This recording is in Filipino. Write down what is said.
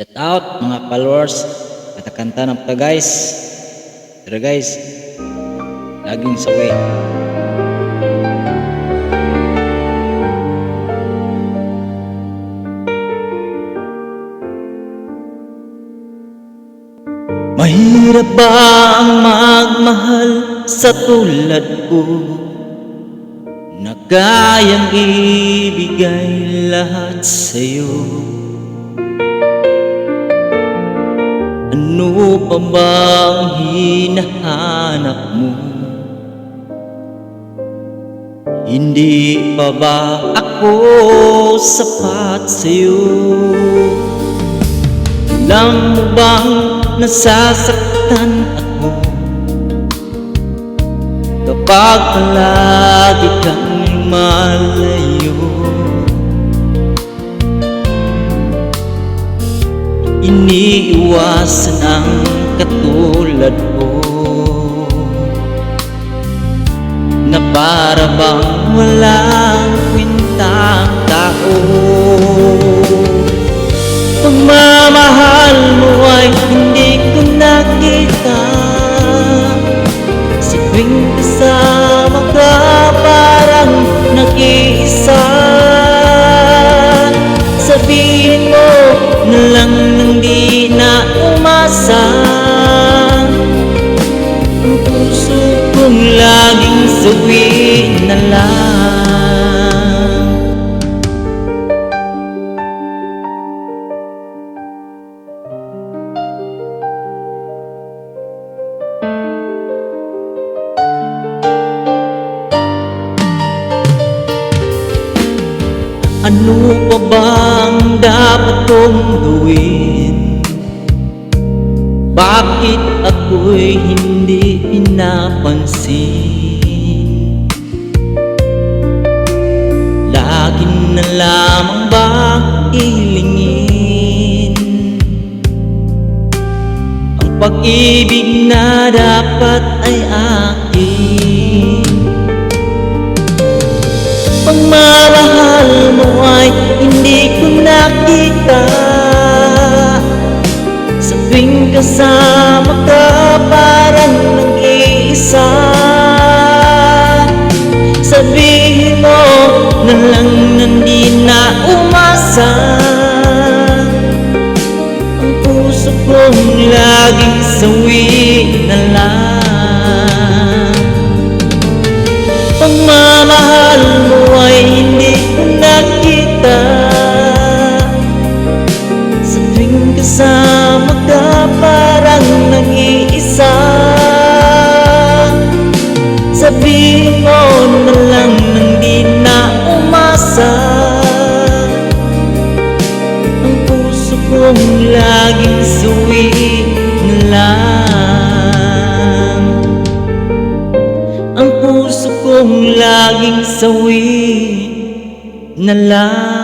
Shout out mga followers. Kanta ng pa guys. Tara guys. Laging sawi. Mahirap ba ang magmahal sa tulad ko, na kayang ibigay lahat sa'yo? Ano pa bang hinahanap mo? Hindi pa ba ako sapat sa'yo? Alam mo bang nasasaktan ako kapag palagi kang lumalayo? Iniiwasan ang katulad ko, na para bang walang kwentang tao. Pagmamahal mo ay hindi ko nakita, sa tuwing kasama ka parang nag-iisa. Sabihin mo na lang nang di na umasa, ang puso kong laging sawi na lang. Ano pa bang dapat kong gawin? Bakit ako'y hindi pinapansin? Lagi na lamang bang ihilingin ang pag-ibig na dapat ay akin? Pagmamahal mo ay hindi ko nakita, sa tuwing kasama ka parang nag-iisa. Sabihin mo na lang nandi na umasa, ang puso kong laging sawi na lang. Pagmamahal mo ay hindi ko nakita, sa tuwing kasama ka parang nag-iisa. Sabihin mo na lang nang di na umasa, ang puso kong laging sawi na lang. Ang puso kong laging sawi na lang.